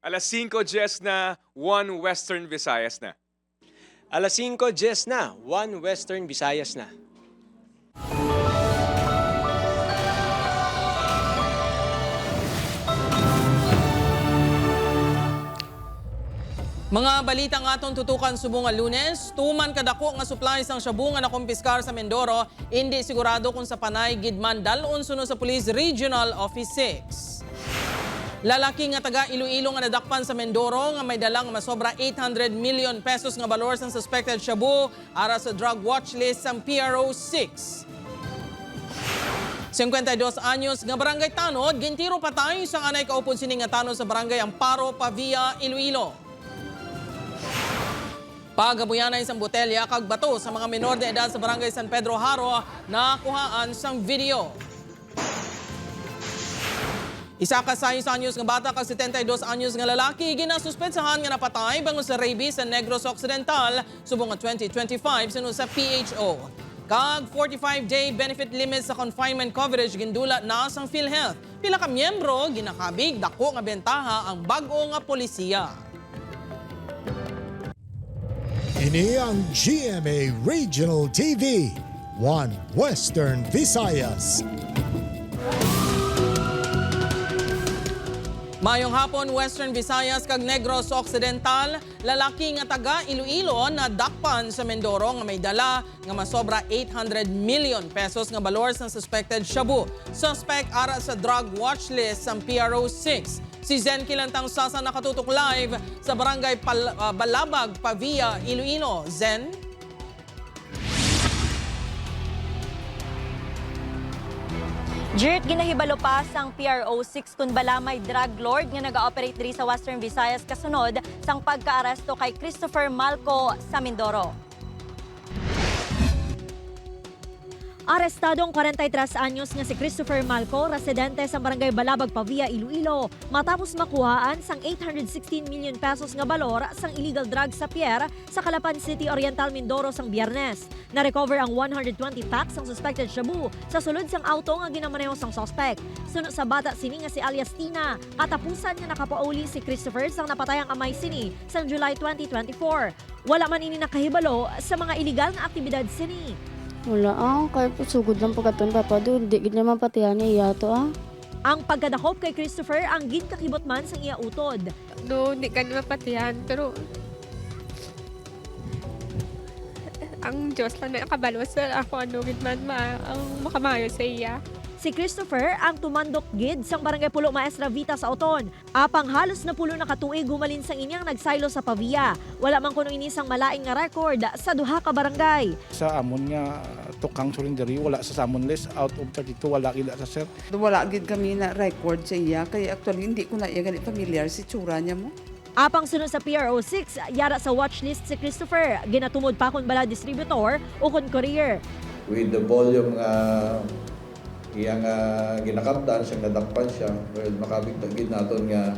Alas 5:10 na, 1 Western Visayas na. Alas 5:10 na, 1 Western Visayas na. Mga balita nga atong tutukan subong nga Lunes, tuman kadako nga supplies ang shabu nga nakumpiskar sa Mindoro, hindi sigurado kung sa panay gidman dalon suno sa Police Regional Office 6. Lalaki nga taga Iloilo nga nadakpan sa Mindoro nga may dalang masobra 800 million pesos nga valor sa suspected shabu ara sa drug watch list sang PRO 6. 52 anyos nga barangay Tanod, gintiro patay sa anay kaupod sining nga tanod sa barangay Amparo, Pavia, Iloilo. Pagabuyanay isang botelya kag bato sa mga menor de edad sa barangay San Pedro Haro na kuhaan sang video. Isa ka 6 anyos nga bata kag 72 anyos nga lalaki ginasuspetsahan nga napatay bango sa rabies sa Negros Occidental subong nga 2025 suno sa PHO. Kag 45-day benefit limit sa confinement coverage gindula na sang PhilHealth. Pila ka miyembro ginakabig dako nga bentaha ang bag-o nga polisiya. Ini ang GMA Regional TV, 1 Western Visayas. Mayong hapon, Western Visayas kag Negros Occidental, lalaki nga taga Iloilo na dakpan sa Mindoro nga may dala nga masobra 800 million pesos nga valor sa suspected shabu. Suspect ara sa drug watch list sa PRO 6. Si Zen Kilantang Sasa nakatutok live sa barangay Balabag, Pavia, Iloilo. Zen? Jirt, ginahibalo pa sang PRO 6 kun bala may drug lord nga nag-ooperate diri sa Western Visayas kasunod sang pagkaaresto kay Christopher Malco sa Mindoro. Arestadong 43 anyos nga si Christopher Malco, residente sa barangay Balabag, Pavia, Iloilo, matapos makuhaan sang 816 million pesos nga balor sang illegal drugs sa pier sa Calapan City, Oriental, Mindoro sang Biyernes. Na-recover ang 120 packs ng suspected shabu sa sulod sang auto nga ginamaneho sang suspect. Suno sa bata sini nga si alias Tina, katapusan nga nakapauli si Christopher sang napatayang amay sini sang July 2024. Wala man ini nakahibalo sa mga illegal nga aktibidad sini. Wala kaya po sugod lang pagkaton papa doon, di gid naman patihan niya to Ang pagkadakop kay Christopher ang ginkakibot man sang iya utod. Doon, di ka naman patihan, pero ang Diyos lang na nakabalo sa ako ano gid man ang makamayo sa iya. Si Christopher ang tumandok gid sang barangay Pulo Maestra Vita sa Oton. Apang halos na pulo na katuig gumalin sang inyang nagsaylo sa Pavia. Wala man kuno ini sang malaing nga record sa duha ka barangay. Sa amon nga tukang surrenderi wala sa amon list out of 32 wala gid sa sir. Wala gid kami na record sa iya kaya actually hindi ko na iya ganit familiar si tsura niya mo. Apang sunod sa PRO 6, yara sa watchlist si Christopher. Ginatumod pa kun bala distributor o kun courier. With the volume iyang ginakaptan siya, nadakpan siya, well, makabigtagid naton nga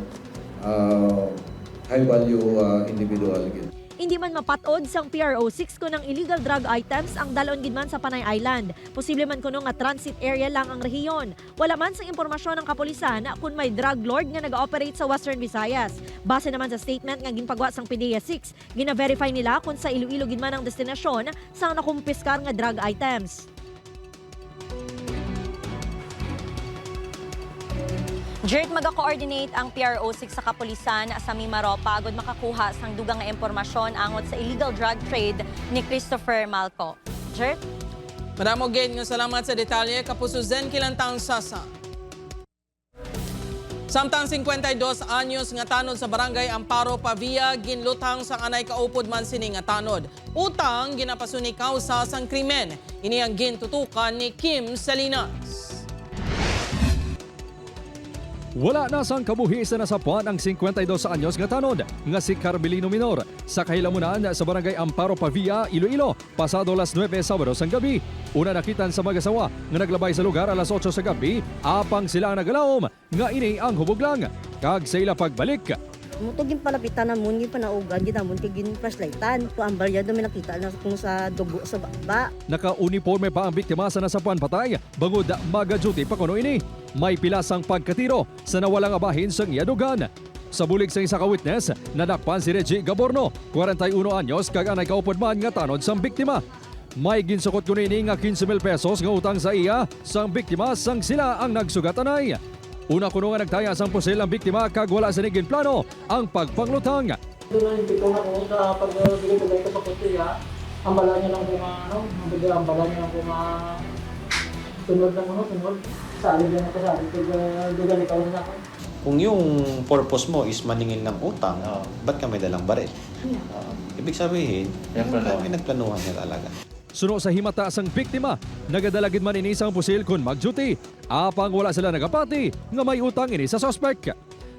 high value individual gid. Hindi man mapatod sang PRO 6 kun ang illegal drug items ang dalon gid man sa Panay Island. Posible man kuno nga transit area lang ang rehiyon. Wala man sang impormasyon ng kapulisan kung may drug lord nga nag-ooperate sa Western Visayas. Base naman sa statement nga ginpagwa sang PDEA 6, gina-verify nila kung sa Iloilo gid man ang destinasyon sang nakumpiskar nga drug items. Jirt, maga-coordinate ang PRO 6 sa kapulisan sa Mimaro pagod makakuha sang dugang nga impormasyon angot sa illegal drug trade ni Christopher Malco. Jirt? Madamo gid nga salamat sa detalye kapuso Zen Kilantang Sasa. Samtang 52 anyos nga tanod sa barangay Amparo, Pavia, ginlutang sa anay kaupod man sini nga tanod. Utang ginapasuni kausa sang krimen. Ini ang gintutukan ni Kim Salinas. Wala na sang kabuhi sa nasapuan ang 52 anyos nga tanod nga si Carmelino Minor sa kahilamunan sa barangay Amparo, Pavia, Iloilo pasado las 9 Sabado sang gabi. Una nakitan sa mag-asawa nga naglabay sa lugar alas 8 sa gabi apang sila ang nagalawom nga ini ang hubog lang. Kag sa ila pagbalik, Mutugin palapitan na mun, panaugan, ginamon kagin flashlightan. Tuambal yan doon nakita na kung sa dugo sa baba. naka-uniforme pa ang biktima sa nasapuan patay bangod maga-duty pa kuno ini. May pilasang pagkatiro sa nawalang abahin sa iyadugan. Sa bulig sa isa ka witness, nadakpan si Reggie Gaborno, 41 anyos, kag anay kaupod man nga tanod sang biktima. May ginsukot ko nini nga 15,000 pesos nga utang sa iya, sang biktima sang sila ang nagsugatanay. Una kuno nga nagtaya sang pusil ang biktima kag wala sa niging plano ang pagpanglutang. Doon na yung pito na ko sa pagbigay ko sa kutsiya, ang bala niya lang kung ang bala niya lang kung sunod lang sunod. Sali lang ako sali, dugal ikaw na ako. Kung yung purpose mo is maningin ng utang, ba't ka may dalang baril? Ibig sabihin, may nagplanuhan niya talaga. Suno sa himata sang biktima, nagadalagid man ini sang pusil kun mag-duty. Apang wala sila nagapati nga may utang ini sa suspect.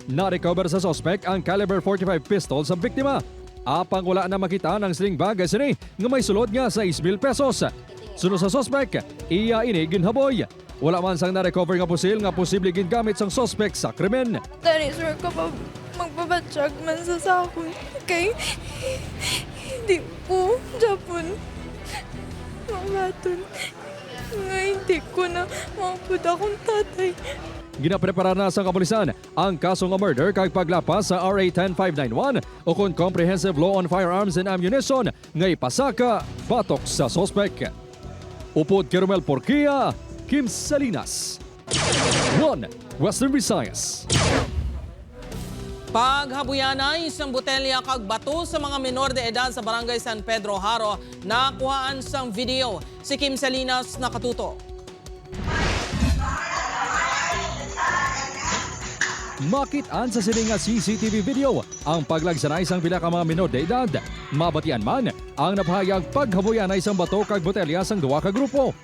Na-recover sa suspect ang caliber 45 pistol sa biktima. Apang wala na makita ng sling bag sini nga may sulod nga 6,000 pesos. Suno sa suspect, iya ini ginhaboy. Wala man sang na-recover nga pusil nga posible gingamit sang suspect sa krimen. Dali, sir, kapag magbabatsyag man sa sakon, kay hindi ko Japon mabaton. Nga hindi ko na mapud akong tatay. Ginaprepara na sa kapulisan ang kaso nga murder kag paglapas sa RA 10591 o kon Comprehensive Law on Firearms and Ammunition nga ipasaka batok sa suspect. Upod kay Romel Porquia, Kim Salinas, 1 Western Visayas. Paghabuyanay isang botelya kag bato sa mga menor de edad sa Barangay San Pedro Haro, nakuhaan sang video. Si Kim Salinas nakatuto. Makitaan sa sining nga CCTV video ang paglagsanay sang pila ka mga menor de edad. Mabatian man ang napahayag paghabuyanay sang bato kag botelya sang duwa ka grupo.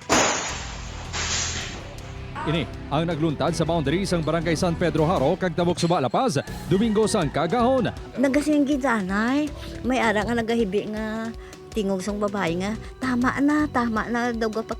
Ini ang nagluntad sa boundary sang Barangay San Pedro Haro kag Tabok Suba, La Paz, Domingo sang kagahon. Nagasinggi danay, may ara nga nagahibi nga tingog sang babae nga, tama na daw ga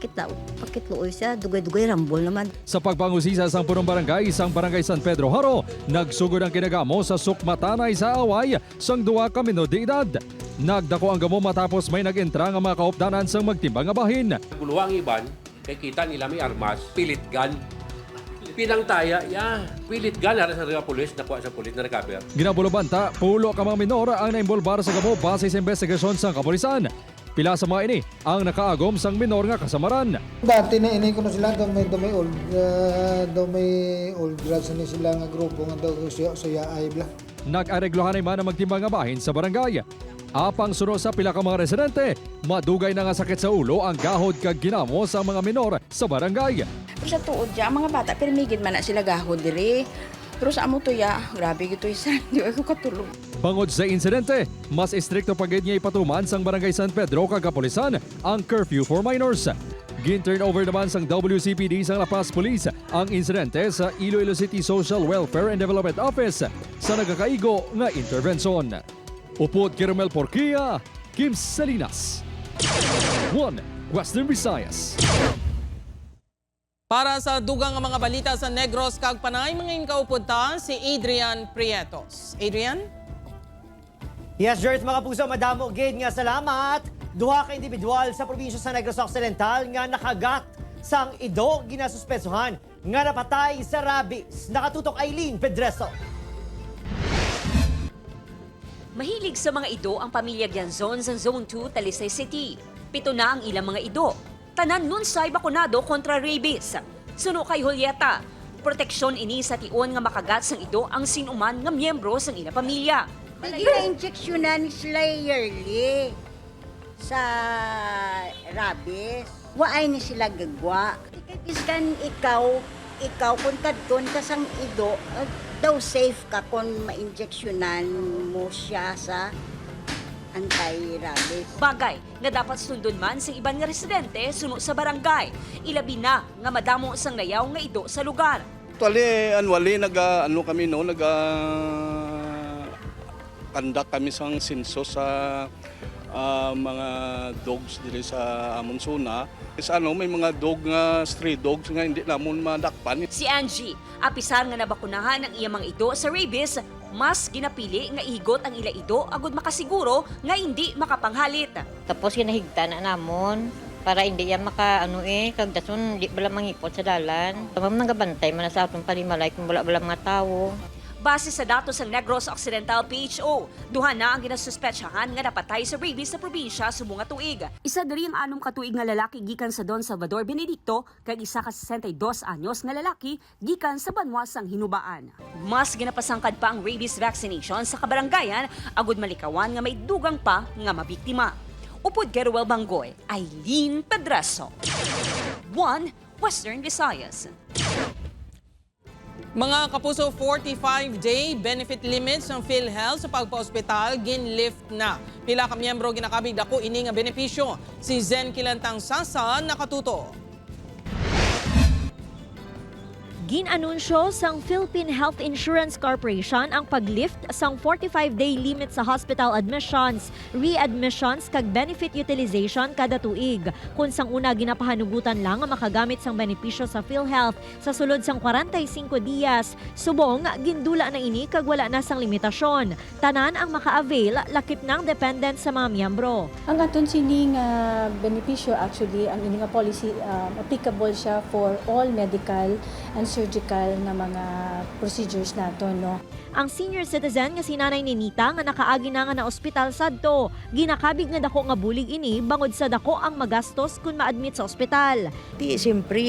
pakitluoy siya, dugay-dugay rambol naman. Sa pagpangusisa sang punong barangay, isang Barangay San Pedro Haro, nagsugod ang kinagamo sa sukmatanay sa away sang duwa ka menor de edad. Nagdako ang gamo matapos may nag-entra nga mga kaupdanan sang magtimbang nga bahin. Guluwang iban, kay kita nila may armas, pilit gun. Pinangtaya, pilit gun, nara sa mga pulis, nakuha sa pulis na recover. Ginabulobanta, pulo ka mga minor ang naimbolbar sa gamo base sa investigasyon sang kapulisan. Pila sa mga ini ang nakaagom sang minor nga kasamaran. Dati na ini ko na sila, daw may old grads na sila nga grupo nga daw sa yaay bla. Nag-areglohan man ang magtimbang nga bahin sa barangay. Apang suno sa pila ka mga residente, madugay na nga sakit sa ulo ang gahod kag ginamo sa mga minor sa barangay. Pero sa tuod dyan, mga bata, permigid man na sila gahod diri. Pero sa amo to grabe gito isa, di ako katulog. Bangod sa insidente, mas istrikto pagid niya ipatuman sang Barangay San Pedro kag kapulisan ang curfew for minors. Gin-turn over naman sang WCPD sang La Paz Police ang insidente sa Iloilo City Social Welfare and Development Office sa nagakaigo nga intervensyon. Upod kay Romel Porquia, Kim Salinas, 1 Western Visayas. Para sa dugang nga mga balita sa Negros kag Panay, mga inkaupunta si Adrian Prietos. Adrian? Yes, Jert, mga puso, madamo gid nga salamat. Duha ka individual sa probinsya sa Negros Occidental nga nakagat sang ido ginasuspesuhan nga napatay sa rabies. Nakatutok Aileen Pedreso. Mahilig sa mga ido ang pamilya Gianzon sa Zone 2, Talisay City. 7 na ang ilang mga ido. Tanan nun say bakunado kontra rabies. Suno kay Julieta, proteksyon ini sa tion nga makagat sang ido ang sinuman nga miyembro sang ina pamilya. Gina-injeksyonan sila yearly sa rabies. Waay ni sila gagwa. Iskan ikaw kung kadton ka sang ido, daw safe ka kung ma-injeksyonan mo siya sa anti-rabies. Bagay nga dapat sundon man sa iban nga residente suno sa barangay. Ilabi na nga madamo sang layaw nga ido sa lugar. Annually, conduct kami sang sinso sa mga dogs dito sa Amonsuna. May mga stray dogs nga hindi namon madakpan. Si Angie, apisar nga nabakunahan ang iyang mga ido sa rabies, mas ginapili nga ihigot ang ila ido agud makasiguro nga hindi makapanghalit. Tapos ginahigta na namon para hindi yan kag dason di bala mangipot sa dalan. Tamam nagabantay man sa atong panimalay kung wala mga tawo. Base sa datos ng Negros Occidental PHO, duha na ang ginasuspetsyahan nga napatay sa rabies sa probinsya sumong nga tuig. Isa diri ang 6 ka tuig nga lalaki gikan sa Don Salvador Benedicto kag isa ka 62 anyos nga lalaki gikan sa Banwa sang Hinubaan. Mas ginapasangkad pa ang rabies vaccination sa kabarangayan agud malikawan nga may dugang pa nga mabiktima. Upod kay Ruel Bangoy, Eileen Pedraso. 1 Western Visayas. Mga kapuso, 45-day benefit limits ng PhilHealth sa pagpa-ospital ginlift na. Pila ka miyembro ginakabig dako ini nga benepisyo. Si Zen Kilantang Sasa nakatuto. Ginanunsyo sang Philippine Health Insurance Corporation ang paglift sang 45-day limit sa hospital admissions, readmissions kag benefit utilization kada tuig. Kung sang una ginapahanugutan lang ang makagamit sang benepisyo sa PhilHealth sa sulod sang 45 diyas, subong gindula na ini kag wala na sang limitasyon. Tanan ang maka-avail lakip ng dependent sa mga miyembro. Ang aton sining benepisyo actually ang ini nga policy applicable siya for all medical and surgical na mga procedures nato, no. Ang senior citizen nga si Nanay Ninita nga nakaagi na nga na ospital sadto, ginakabig nga dako nga bulig ini bangod sa dako ang magastos kung ma-admit sa ospital. Ti siyempre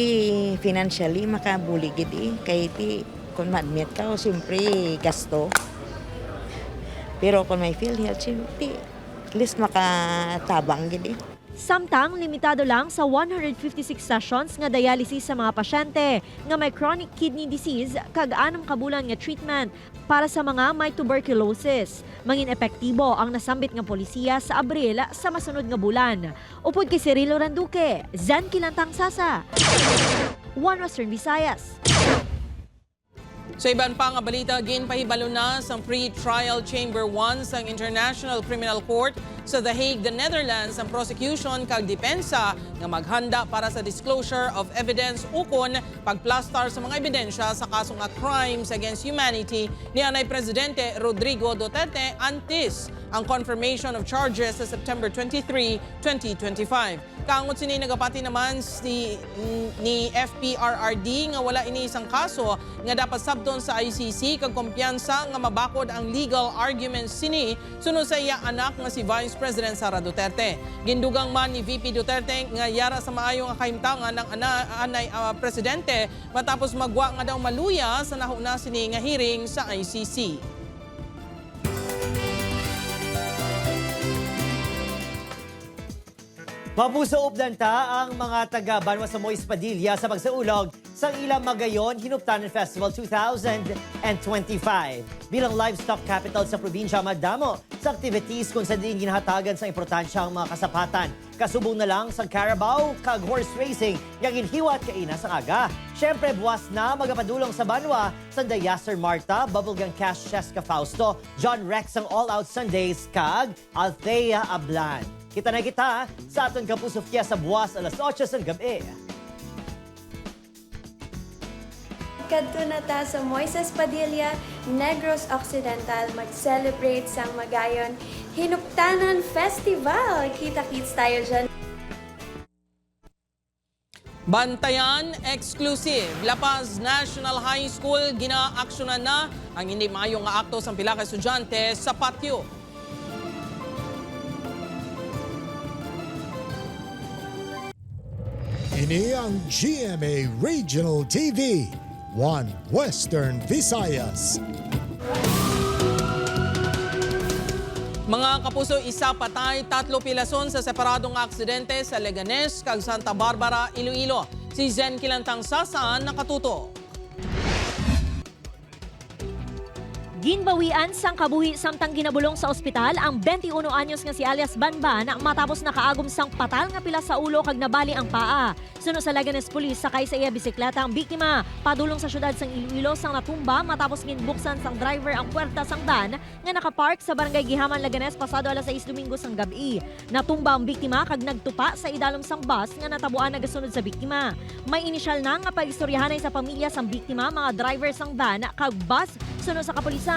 financially makabulig gid kay ti kung ma-admit ka o siyempre gasto. Pero kung may PhilHealth siyempre at least makatabang gid Samtang limitado lang sa 156 sessions nga dialysis sa mga pasyente nga may chronic kidney disease kag 6 ka bulan nga treatment para sa mga may tuberculosis. Mangin epektibo ang nasambit nga polisiya sa Abril sa masunod nga bulan. Upod kay Cirilo Randuque, Zen Kilantang Sasa, 1 Western Visayas. Sa iban pa nga balita, ginpahibalo na sa pre-trial Chamber 1 sa International Criminal Court sa The Hague, the Netherlands, ang prosecution kag depensa nga maghanda para sa disclosure of evidence ukon pagplastar sa mga ebidensya sa kaso nga crimes against humanity ni Anay Presidente Rodrigo Duterte antes ang confirmation of charges sa September 23, 2025. Kaangot sini nagapati naman ni FPRRD nga wala ini isang kaso nga dapat sabton sa ICC kag kumpiyansa nga mabakod ang legal arguments sini sunod sa iya anak nga si Vice President Sara Duterte. Gindugang man ni VP Duterte nga yara sa maayo nga kahimtangan ng anay presidente matapos magwa nga daw maluya sa nahuna sini nga hearing sa ICC. Mapuso updanta ang mga taga Banwa sa Mois Padilla sa pagsaulog sa ilang Magayon Hinuptanan Festival 2025. Bilang livestock capital sa probinsya, madamo sa activities kung sa diin ginahatagan sa importansya ang mga kasapatan. Kasubong na lang sa Carabao kag horse racing nga ginhiwat kaina sa aga. Siyempre, buwas na magapadulong sa Banwa sa Yaser Marta, Bubblegum Cash Cheska Fausto, John Rex ang All Out Sundays kag Althea Ablan. Kita na kita sa aton Kapuso Fiesta buwas alas 8 ng gabi. Kadto na ta sa Moises Padilla, Negros Occidental mag-celebrate sang Magayon Hinuptanan Festival. Kita-kits tayo dyan. Bantayan exclusive. La Paz National High School ginaaksyonan na ang hindi maayong nga akto sa pila ka estudyante sa patio. Ini ang GMA Regional TV, 1 Western Visayas. Mga kapuso, isa patay, 3 pilason sa separadong aksidente sa Leganes kag Santa Barbara, Iloilo. Si Zen Kilantang Sasa nakatuto. Ginbawian sang kabuhi samtang ginabulong sa ospital ang 21 anyos nga si alias Banban matapos nakaagom sang patal nga pila sa ulo kag nabali ang paa. Suno sa Leganes Police sakay sa iya bisikleta ang biktima. Padulong sa syudad sang Iloilo sang natumba matapos ginbuksan sang driver ang puwerta sang van nga nakapark sa barangay Gihaman, Leganes pasado alas 6 Domingo sang gabi. Natumba ang biktima kag nagtupa sa idalom sang bus nga natabuan nagasunod sa biktima. May inisyal na nga pagistoryahanay sa pamilya sang biktima, mga driver sang van kag bus suno sa kapulisan.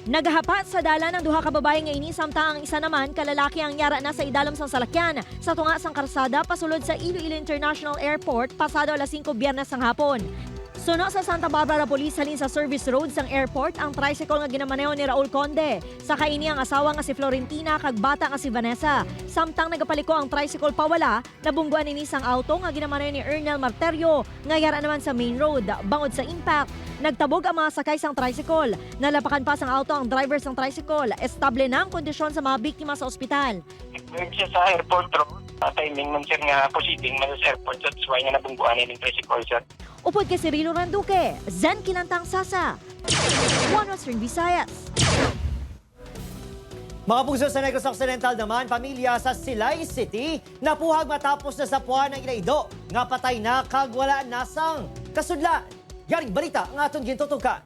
Nagahapat sa dala ng duha ka babae nga ini samtang ang isa naman kalalaki ang yara na sa idalom sang salakyan sa tunga sang karsada pasulod sa Iloilo International Airport pasado alas 5 Biyernes sang hapon. Suno sa Santa Barbara Police halin sa service road sang airport ang tricycle nga ginamaneho ni Raul Conde. Sa kaini ang asawa nga si Florentina kag bata nga si Vanessa. Samtang nagapaliko ang tricycle pawala, nabungguan ni sang auto nga ginamaneho ni Ernel Marterio nga yara naman sa main road. Bangod sa impact, nagtabog ang mga sakay sang tricycle. Nalapakan pa sang auto ang driver sang tricycle. Estable na ang kondisyon sa mga biktima sa ospital. Nag siya sa airport road. Timing man sir nga proceeding man sa airport. That's why nga nabungguan ni tricycle sir. Upod kay Cirilo Randuque, Zen Kinantang Sasa, One Western Visayas. Mga puso sa Negros Occidental naman, pamilya sa Silay City, napuhag matapos na sapuan ng inaido, nga patay na kag wala nasang kasudlan. Yaring balita ang aton gintutukan.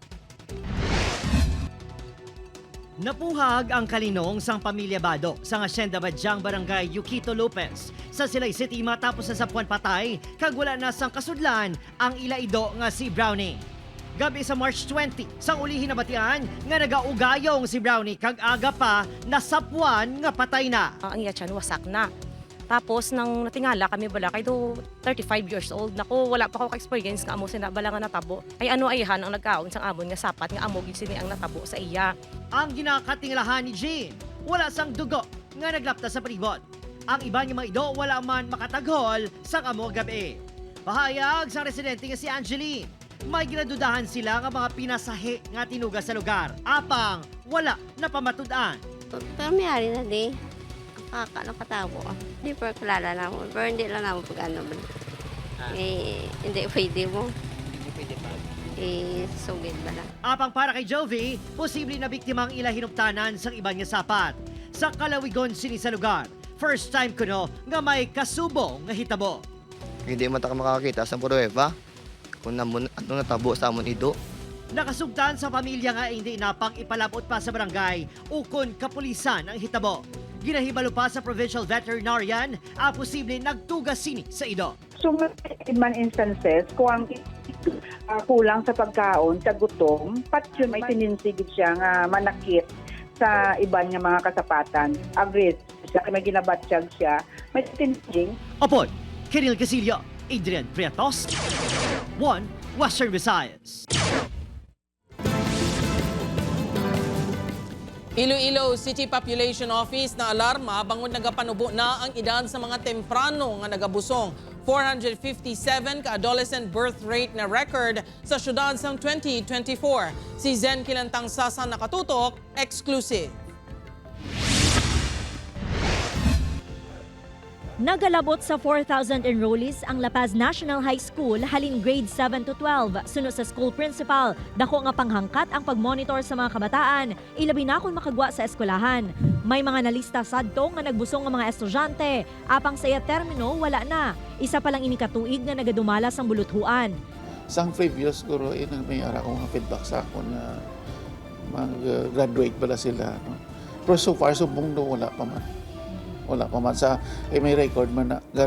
Napuhag ang kalinong sang pamilya Bado sa Hacienda Badyang Barangay Yuquito Lopez sa Silay City matapos na sapuan patay kag wala na sang kasudlan ang ilaido nga si Brownie. Gabi sa March 20, sang uli hinabatian nga nagaugayong si Brownie kag aga pa nasapuan nga patay na. Ang iya tiyan wasak na. Tapos nang natingala kami bala kay do 35 years old. Nako wala pa ako ka-experience nga amo sinabala nga natabo. Ay ano ayhan ang nagkaon sang amon nga sapat nga amo gid sini ang natabo sa iya. Ang ginakatingalahan ni Jean, wala sang dugo nga naglapta sa palibot. Ang iba nga mga ido wala man makataghol sang amo gabi. Pahayag sa residente nga si Angeline, may ginadudahan sila nga mga pinasahe nga tinuga sa lugar. Apang wala na pamatud-an. Pero mayari na di. Nakatabo. Hindi pa kilala na mo. Pero hindi lang naman pag ano. Hindi pwede mo. Hindi pwede pa. Sugid ba na? Apang para kay Jovi, posible na biktimang ilahinuptanan sa iba nga sapat. Sa Kalawigon sini sa lugar, first time ko no nga may kasubo nga hitabo. Hindi man ta makakita sa pruweba kung ano natabo sa amon ido. Nakasugtan sa pamilya nga hindi napang ipalabot pa sa barangay ukon kapulisan ang hitabo. Ginahibalo pa sa provincial veterinarian ang posible nagtugas sini sa ido. So, man instances, kung ang kulang sa pagkaon, sa gutom, pat yun may sininsigid siya nga manakit sa iba niya mga kasapatan. Agres siya, may ginabatsyag siya, may tiniging. Opon, Kiril Casillo, Adrian Prietos, One Western Visayas. Iloilo City Population Office na alarma bangod nagapanubo na ang edad sa mga temprano nga nagabusong. 457 ka-adolescent birth rate na record sa syudad sa 2024. Si Zen Kinantang Sasa nakatutok, exclusive. Nagalabot sa 4,000 enrollees ang La Paz National High School halin grade 7 to 12. Sunod sa school principal, dako nga panghangkat ang pagmonitor sa mga kabataan, ilabi na kung makagwa sa eskwelahan. May mga nalista sadto nga nagbusong nga mga estudyante, apang sa iya termino wala na. Isa pa lang inikatuig nga nagadumala sang buluthuan. Sang previous guro may ara ko nga feedback sa ako na mag-graduate pala sila. No? Pero so far, subong do wala pa man. Wala pa man sa may record man na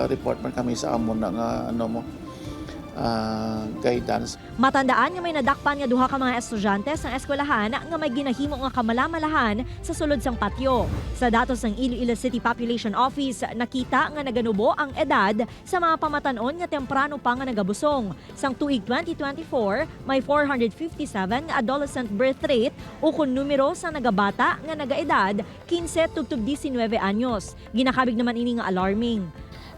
report man kami sa amon na nga guidance. Matandaan nga may nadakpan nga duha ka mga estudyante sa eskwelahan nga may ginahimo nga kamalamalahan sa sulod sang patio. Sa datos ng Iloilo City Population Office, nakita nga naganubo ang edad sa mga pamatanon nga temprano pa nga nagabusong. Sang tuig 2024, may 457 nga adolescent birth rate o kung numero sa nagabata nga nagaedad 15 tugtog 19 anyos. Ginakabig naman ini nga alarming.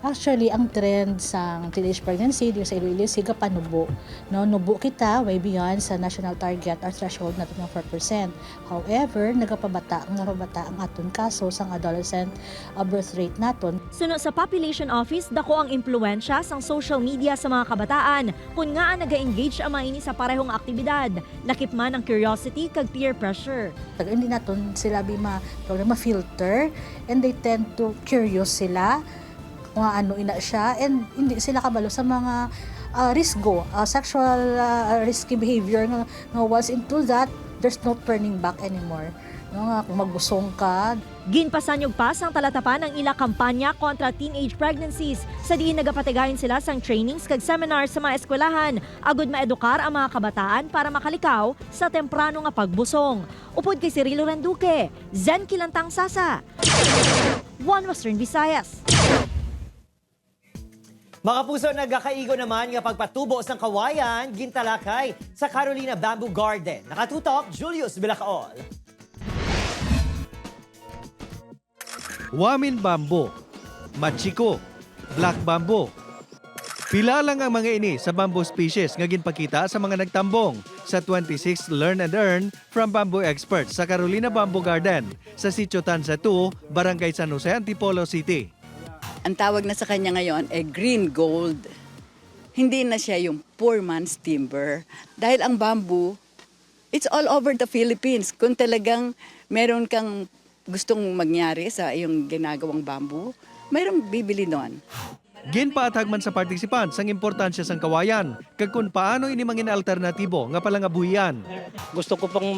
Actually, ang trend sa teenage pregnancy dito sa Iloilo Siga panubo. No, nubo kita way beyond sa national target or threshold natin ng 4%. However, nagapabata ang aton kaso sang adolescent birth rate naton. Sunod sa Population Office, dako ang impluensya sang social media sa mga kabataan kung nga naga-engage ang mga ini sa parehong aktibidad. Lakip man ang curiosity kag peer pressure. Hindi naton sila problema filter and they tend to curious sila kung ano ina siya and hindi sila kabalo sa mga sexual risky behavior nga once into that there's no turning back anymore. No, nga kung magbusong ka. Ginpasanyog pa sang talatapan ang ila kampanya kontra teenage pregnancies sa diin nagapatigayon sila sang trainings kag seminars sa mga eskwelahan agud maedukar ang mga kabataan para makalikaw sa temprano nga pagbusong. Upod kay Cirilo Randuque, Zen Kinantang Sasa, One Western Visayas. Mga puso, nagkakaigo naman nga pagpatubo sang kawayan, gintalakay sa Carolina Bamboo Garden. Nakatutok, Julius Bilacaol. Wamin bamboo, machiko, black bamboo. Pila lang ang mga ini sa bamboo species nga ginpakita sa mga nagtambong sa 26th Learn and Earn from Bamboo Experts sa Carolina Bamboo Garden sa Sitio Tanza 2, Barangay San Jose, Antipolo City. Ang tawag na sa kanya ngayon ay green gold. Hindi na siya yung poor man's timber. Dahil ang bamboo, it's all over the Philippines. Kung talagang meron kang gustong mangyari sa iyong ginagawang bamboo, mayroong bibili doon. Ginpaatag man sa participants ang importansya sang kawayan, kag kung paano ini mangin alternatibo nga palangabuhian. Gusto ko pong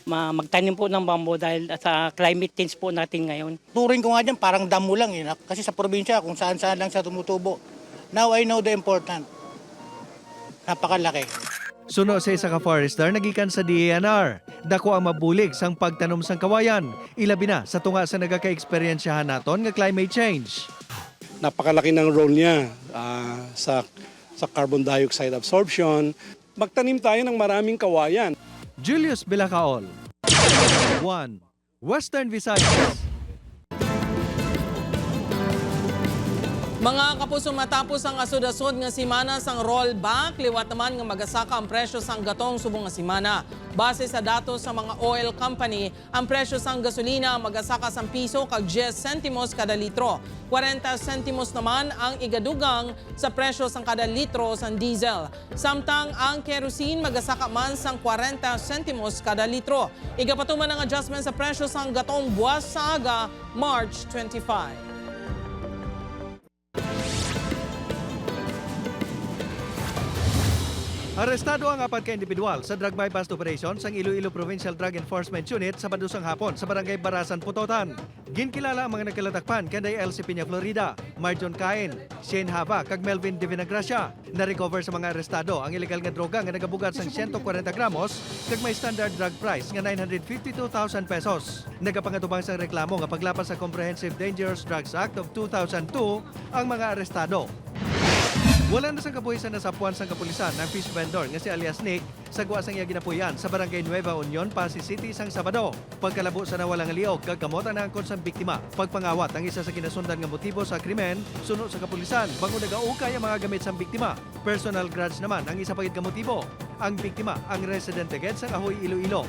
magtanim po ng bamboo dahil sa climate change po natin ngayon. Turing ko nga dyan, parang damo lang eh. Kasi sa probinsya, kung saan-saan lang siya tumutubo. Now I know the important. Napakalaki. Suno sa isa ka forester nagikan sa DENR. Dako ang mabulig sang pagtanom sang kawayan. Ilabi na sa tunga sa nagaka-eksperyensyahan naton nga climate change. Napakalaki ng role niya sa carbon dioxide absorption. Magtanim tayo ng maraming kawayan. Julius Bilacaol. 1. Western Visayas. Mga kapuso, matapos ang asod-asod nga simana sang rollback, liwat naman nga magasaka ang presyo sang gatong subong nga simana. Base sa datos sa mga oil company, ang presyo sang gasolina magasaka sang piso kag 10 sentimos kada litro. 40 sentimos naman ang igadugang sa presyo sang kada litro sang diesel. Samtang ang kerosene magasaka man sang 40 sentimos kada litro. Igapatuman ang adjustment sa presyo sang gatong buwas sa aga, March 25. Arestado ang 4 ka individual sa drug bypass operation sang Iloilo Provincial Drug Enforcement Unit sa Sabado sang hapon sa Barangay Barasan, Putotan. Ginkilala ang mga nagkalatakpan kanday Elsie Piña Florida, Marjon Cain, Shane Hava kag Melvin De Vinagracia. Na-recover sa mga arestado ang ilegal nga droga nga nagabugat sang 140 gramos kag may standard drug price nga 952,000 pesos. Nagapangatubang sang reklamo nga paglapas sa Comprehensive Dangerous Drugs Act of 2002 ang mga arestado. Wala na sang kapuhisan na sapuan sang kapulisan ng fish vendor nga si alias Nick sa guwasang iya ginapuyan sa Barangay Nueva Union, Pasig City sang Sabado. Pagkalabo sa nawalang liog kag kamotan na angkon sang biktima. Pagpangawat ang isa sa kinasundan nga motibo sa krimen, suno sa kapulisan bago nagaukay ang mga gamit sang biktima. Personal grudge naman ang isa pagid nga motibo. Ang biktima ang residente ged sang Ahoy, Iloilo.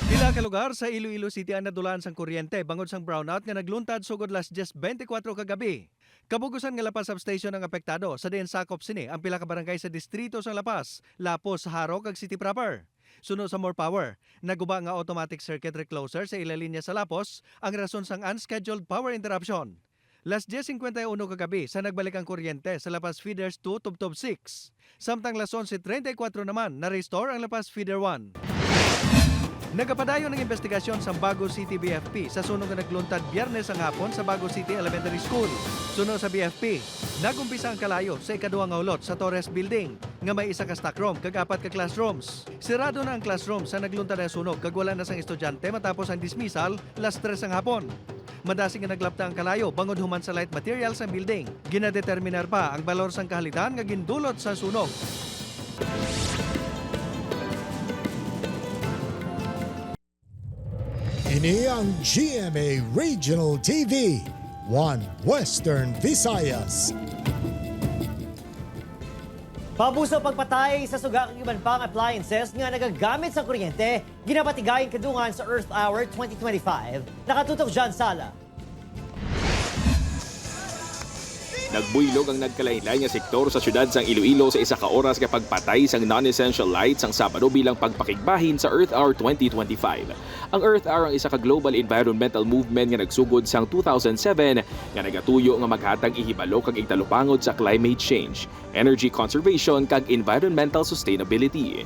Pila ka lugar sa Iloilo City ang nadulaan sang kuryente bangod sang brownout nga nagluntad sugod las 10:24 kagabi. Kabugusan nga Lapas Substation ang apektado sa diin sakop sini ang pila ka barangay sa distrito sang Lapas, Lapos, Haro kag City Proper. Suno sa More Power, naguba nga automatic circuit recloser sa ilalinya sa Lapos ang rason sang unscheduled power interruption. Las 10:51 kagabi sa nagbalik ang kuryente sa Lapas Feeders 2 Tubtob 6. Samtang las 11:34 naman na-restore ang Lapas Feeder 1. Nagapadayon ng investigasyon sa Bago City BFP sa sunog na nagluntad Biyernes ang hapon sa Bago City Elementary School. Suno sa BFP, nagumpisa ang kalayo sa ikaduhang ulot sa Torres Building nga may isa ka stock room kag 4 ka classrooms. Sirado na ang classroom sa nagluntad na sunog kag wala na sang estudyante matapos ang dismissal las 3 ang hapon. Madasing nga naglapta ang kalayo bangod human sa light material sa building. Ginadeterminar pa ang balor sang kahalitan nga gindulot sa sunog. Ini ang GMA Regional TV, 1 Western Visayas. Pabuso pagpatay sa suga kag iban pang appliances nga nagagamit sa kuryente, ginapatigayon kadungan sa Earth Hour 2025. Nakatutok John Sala. Nagbuylog ang nagkalain-lain nga sektor sa syudad sang Iloilo sa isa ka oras nga pagpatay sang non-essential lights ang Sabado bilang pagpakigbahin sa Earth Hour 2025. Ang Earth Hour ang isa ka global environmental movement nga nagsugod sang 2007 nga nagatuyo nga maghatag ihibalo kag igtalupangod sa climate change, energy conservation kag environmental sustainability.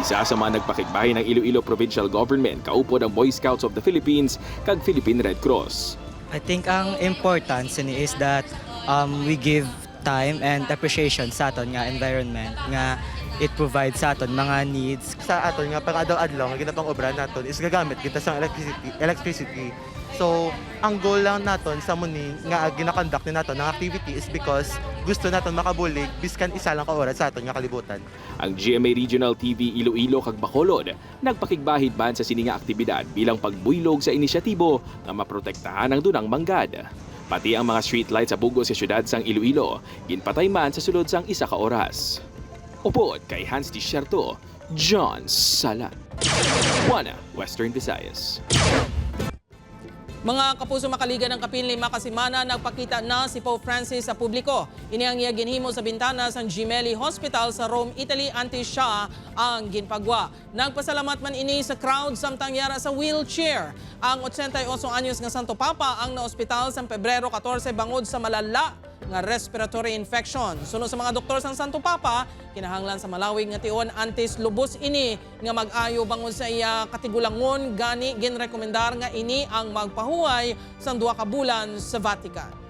Isa sa mga nagpakigbahin ng Iloilo Provincial Government kaupod ang Boy Scouts of the Philippines kag Philippine Red Cross. I think ang importance ni is that we give time and appreciation sa aton nga environment nga it provides sa aton mga needs. Sa aton nga pang adlaw-adlaw nga ginapang obra naton is gagamit kita sa electricity. So, ang goal lang naton sa muni nga ginakonduct ni naton ng activity is because gusto naton makabulig biskan isa lang ka oras sa aton nga kalibutan. Ang GMA Regional TV Iloilo kag Bacolod nagpakigbahid ban sa sininga aktibidad bilang pagbuylog sa inisyatibo nga maprotektahan ang dunang manggad. Pati ang mga streetlight sa bugos sa syudad sang Iloilo ginpatay man sa sulod sang isa ka oras. Upod kay Hans Desierto, John Sala. Juana, Western Visayas. Mga kapuso makaligan ng kapin 5 kasimana, nagpakita na si Pope Francis sa publiko. Ini ang iya ginhimo sa bintana sa Gemelli Hospital sa Rome, Italy, antes siya ang ginpagwa. Nagpasalamat man ini sa crowd samtang yara sa wheelchair. Ang 88 anyos nga Santo Papa ang naospital sa Pebrero 14 bangod sa malala nga respiratory infection. Sunod sa mga doktor sang Santo Papa, kinahanglan sa malawig nga tion antes lubos ini nga mag-ayo bangon sa iya katigulangon, gani ginrekomendar nga ini ang magpahuway sang 2 ka bulan sa Vatican.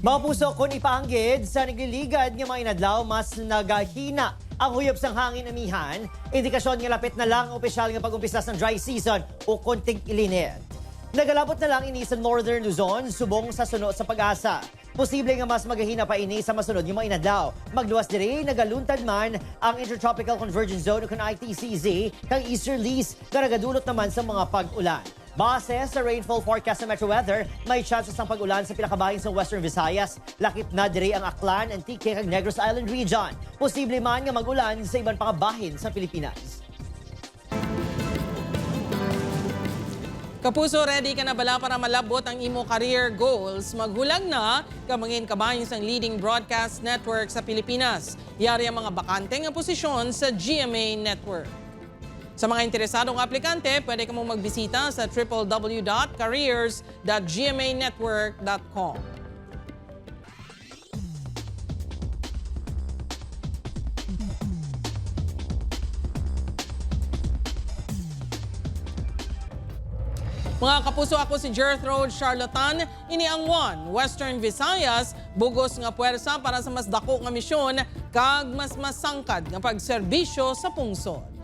Mga puso, kung ipaanggid sa nagliligad ng mga inadlaw, mas nagahina ang huyop sang hangin amihan, indikasyon nga lapit na lang ang opisyal nga pag-umpisa ng dry season o konting ilinit. Nagalabot na lang ini sa Northern Luzon, subong sa suno sa Pag-asa. Posible nga mas magahina pa ini sa masunod yung mga inadlaw. Magluwas diri, nagaluntad man ang Intertropical Convergence Zone o kung ITCZ, kang easterlies, karagadulot naman sa mga pag-ulan. Base sa rainfall forecast ng Metro Weather, may chances ng pag-ulan sa pinakabahin sa Western Visayas. Lakip na diri ang Aklan, Antique kag Negros Island region. Posible man nga mag-ulan sa ibang pakabahin sa Pilipinas. Kapuso, ready ka na bala para malabot ang imo career goals? Maghulag na kamangin kabahin sang leading broadcast network sa Pilipinas. Yari ang mga bakante nga posisyon sa GMA Network. Sa mga interesadong aplikante, pwede ka mong magbisita sa www.careers.gmanetwork.com. Mga kapuso, ako si Jerth Road Charlatan. Ini ang One Western Visayas, bugos nga puwersa para sa mas dako nga misyon kag mas masangkad nga pagserbisyo sa pungsod.